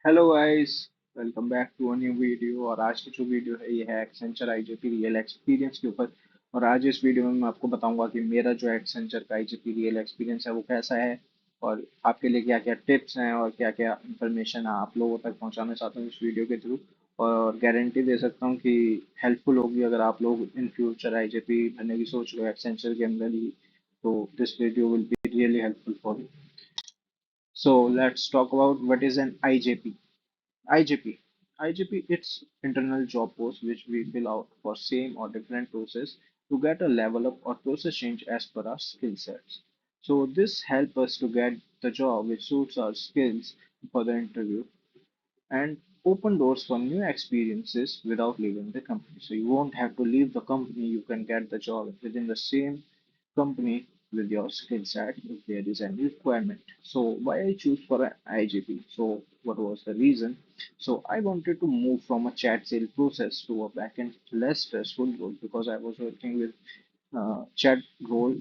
Hello guys. Welcome back to a new video. और आज की जो वीडियो है ये है एक्सेंचर आईजेपी रियल एक्सपीरियंस के ऊपर। और आज इस वीडियो में मैं आपको बताऊंगा कि मेरा जो एक्सेंचर का आईजेपी रियल एक्सपीरियंस है वो कैसा है, और आपके लिए क्या क्या टिप्स हैं और क्या क्या इंफॉर्मेशन आप लोगों तक पहुंचाना चाहता हूँ इस वीडियो के थ्रू। और गारंटी दे सकता हूँ कि हेल्पफुल होगी अगर आप लोग इन फ्यूचर आईजेपी भरने की सोच रहे हो एक्सेंचर के अंदर ही। तो this video will be really helpful for you. So let's talk about what is an IJP. IJP. IJP, it's internal job post which we fill out for same or different process to get a level up or process change as per our skill sets. So this help us to get the job which suits our skills for the interview and open doors for new experiences without leaving the company. So you won't have to leave the company, you can get the job within the same company with your skill set if there is any requirement. So why I choose for an IGP? So what was the reason? So I wanted to move from a chat sale process to a backend less stressful role because I was working with chat role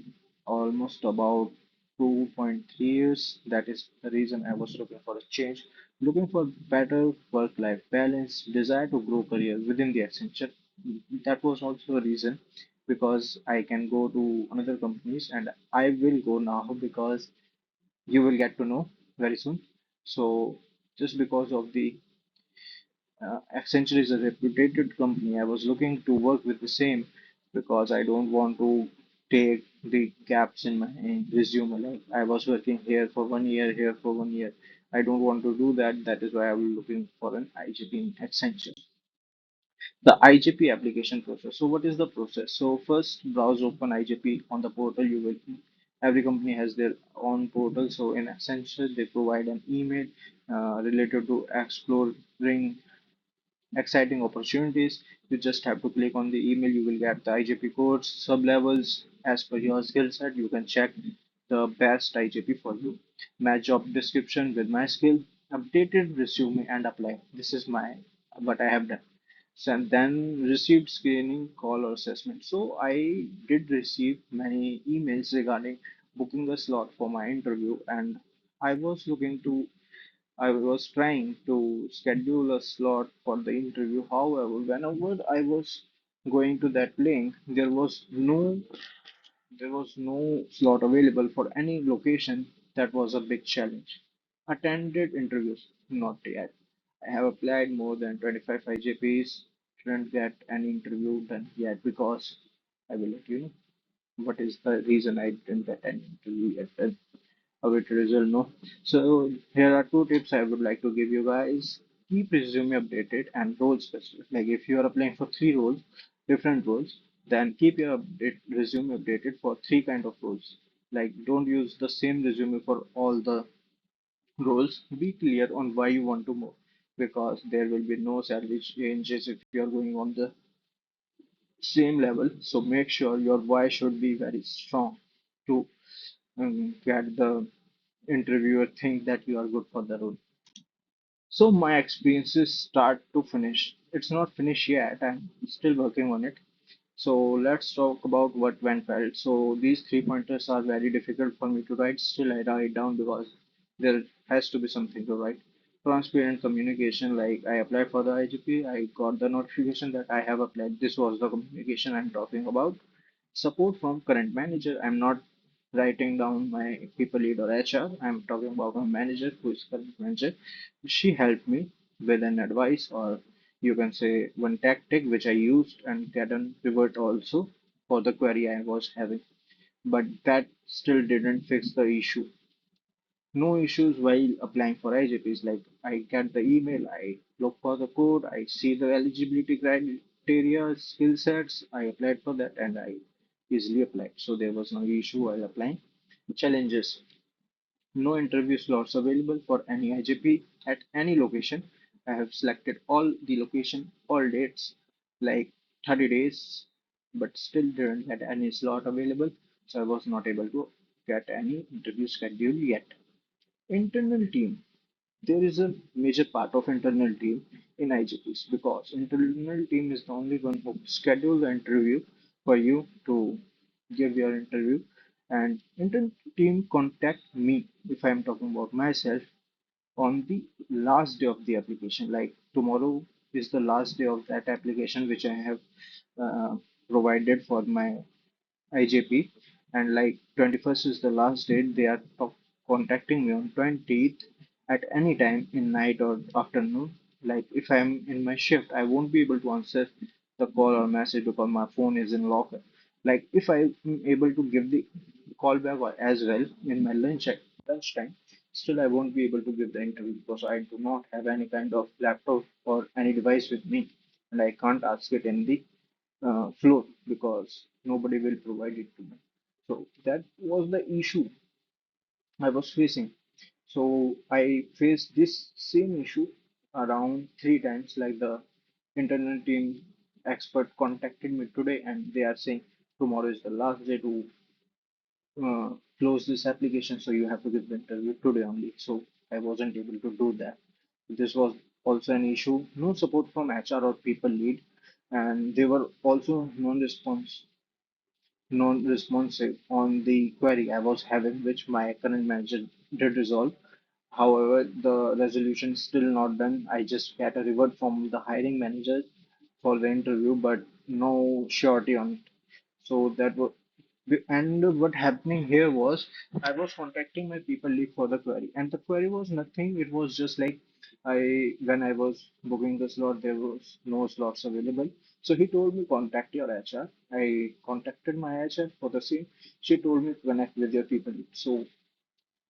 almost about 2.3 years. That is the reason I was looking for a change, looking for better work-life balance, desire to grow career within the Accenture. That was also a reason because I can go to another companies and I will go now because you will get to know very soon. So just because of the Accenture is a reputed company. I was looking to work with the same because I don't want to take the gaps in my resume. Like I was working here for 1 year, here for 1 year. I don't want to do that. That is why I was looking for an IGP in Accenture. The IJP application process. So what is the process? So first browse open IJP on the portal. You will every company has their own portal. So in Accenture they provide an email related to exploring exciting opportunities. You just have to click on the email. You will get the IJP codes, sub levels as per your skill set. You can check the best IJP for you. Match job description with my skill, updated resume and apply. This is my what I have done. So and then received screening call or assessment. So I did receive many emails regarding booking a slot for my interview, and I was looking to I was trying to schedule a slot for the interview. However, whenever I was going to that link, there was no slot available for any location. That was a big challenge. Attended interviews, not yet. I have applied more than 25 IJPs, didn't get any interview done yet because I will let you know what is the reason I didn't get any interview yet with result no. So here are two tips I would like to give you guys. Keep resume updated and role specific. Like if you are applying for three roles, different roles, then keep your resume updated for three kind of roles. Like don't use the same resume for all the roles. Be clear on why you want to move because there will be no salary changes if you are going on the same level. So make sure your why should be very strong to get the interviewer think that you are good for the role. So my experiences start to finish. It's not finished yet. I'm still working on it. So let's talk about what went well. So these three pointers are very difficult for me to write. Still, I write down because there has to be something to write. Transparent communication. Like I applied for the IGP, I got the notification that I have applied. This was the communication I'm talking about. Support from current manager. I'm not writing down my people lead or HR. I'm talking about my manager who is current manager. She helped me with an advice, or you can say one tactic which I used and get a pivot also for the query I was having. But that still didn't fix the issue. No issues while applying for IJPs. Like I get the email, I look for the code, I see the eligibility criteria, skill sets, I applied for that and I easily applied. So there was no issue while applying. Challenges. No interview slots available for any IJP at any location. I have selected all the location, all dates, like 30 days, but still didn't get any slot available. So I was not able to get any interview schedule yet. Internal team. There is a major part of internal team in IGPs because internal team is the only one who schedule the interview for you to give your interview, and internal team contact me if I'm talking about myself on the last day of the application. Like tomorrow is the last day of that application which I have uh, provided for my IJP, and like 21st is the last date. They are contacting me on 20th at any time in night or afternoon. Like if I'm in my shift, I won't be able to answer the call or message because my phone is in locker. Like if I'm able to give the call back as well in my lunchtime, still I won't be able to give the interview because I do not have any kind of laptop or any device with me, and I can't ask it in the floor because nobody will provide it to me. So that was the issue I was facing. So I faced this same issue around three times. Like the internal team expert contacted me today and they are saying tomorrow is the last day to close this application, so you have to give the interview today only. So I wasn't able to do that. This was also an issue. No support from HR or people lead, and they were also non-responsive on the query I was having, which my current manager did resolve. However, the resolution is still not done. I just get a revert from the hiring manager for the interview, but no surety on it. So that was, and what happening here was I was contacting my people lead for the query, and the query was nothing. It was just like when I was booking the slot, there was no slots available. So he told me contact your HR. I contacted my HR for the same. She told me connect with your people lead. So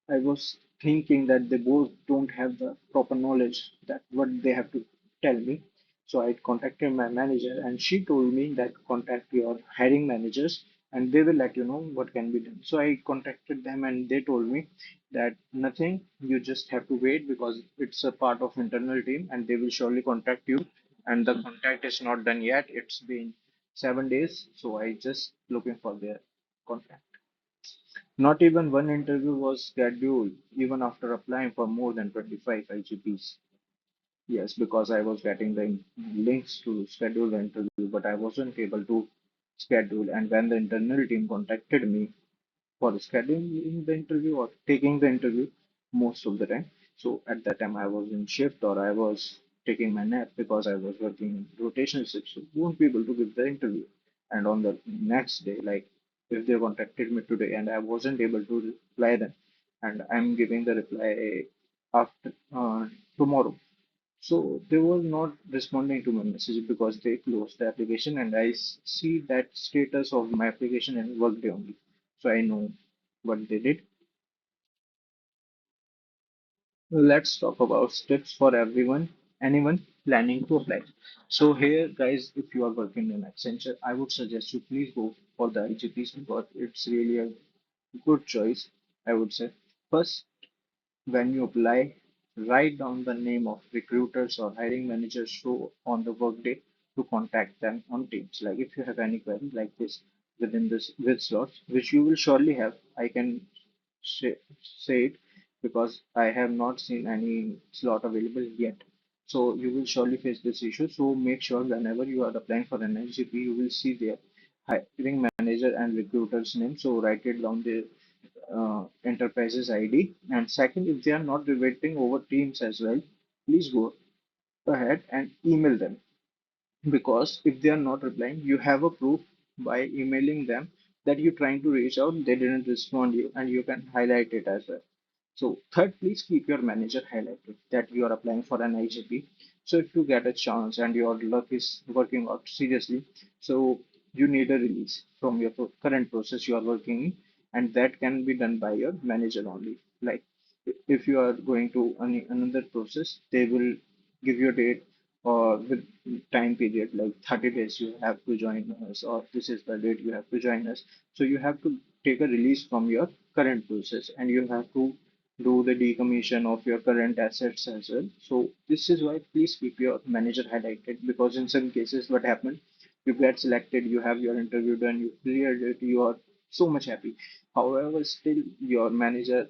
I was thinking that they both don't have the proper knowledge that what they have to tell me. So I contacted my manager and she told me that contact your hiring managers and they will let you know what can be done. So I contacted them and they told me that nothing, you just have to wait because it's a part of internal team and they will surely contact you. And the contact is not done yet. It's been 7 days. So I just looking for their contact. Not even one interview was scheduled, even after applying for more than 25 IGPs. Yes, because I was getting the links to schedule the interview, but I wasn't able to schedule. And when the internal team contacted me, for scheduling the interview or taking the interview most of the time. So at that time I was in shift or I was taking my nap because I was working in rotational shift, so won't be able to give the interview. And on the next day, like if they contacted me today and I wasn't able to reply them, and I'm giving the reply after tomorrow. So they were not responding to my message because they closed the application and I see that status of my application in Workday only. So I know what they did. Let's talk about tips for anyone planning to apply. So here, guys, if you are working in Accenture, I would suggest you please go for the IGPs because it's really a good choice, I would say. First, when you apply, write down the name of recruiters or hiring managers show on the workday to contact them on Teams. Like if you have any query like this within this with slots, which you will surely have, I can say it because I have not seen any slot available yet. So you will surely face this issue. So make sure whenever you are applying for an IGP, you will see their hiring manager and recruiter's name. So write it down there enterprises ID. And second, if they are not reverting over Teams as well, please go ahead and email them because if they are not replying, you have a proof by emailing them that you're trying to reach out, they didn't respond you, and you can highlight it as well. So third, please keep your manager highlighted that you are applying for an IGP. So if you get a chance and your luck is working out seriously, so you need a release from your current process you are working in, and that can be done by your manager only. Like if you are going to another process, they will give you a date or with time period like 30 days you have to join us or this is the date you have to join us. So you have to take a release from your current process and you have to do the decommission of your current assets as well. So this is why please keep your manager highlighted because in some cases what happened, you get selected, you have your interview done, you cleared it, you are so much happy. However, still your manager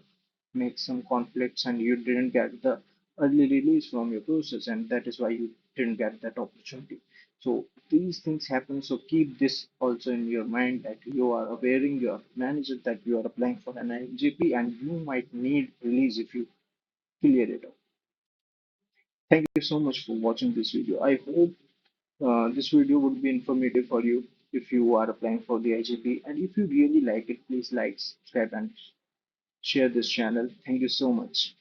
makes some conflicts and you didn't get the early release from your process and that is why you didn't get that opportunity. So these things happen, so keep this also in your mind that you are awareing your manager that you are applying for an IGP and you might need release if you clear it up. Thank you so much for watching this video. I hope this video would be informative for you if you are applying for the IGP. And if you really like it, please like, subscribe, and share this channel. Thank you so much.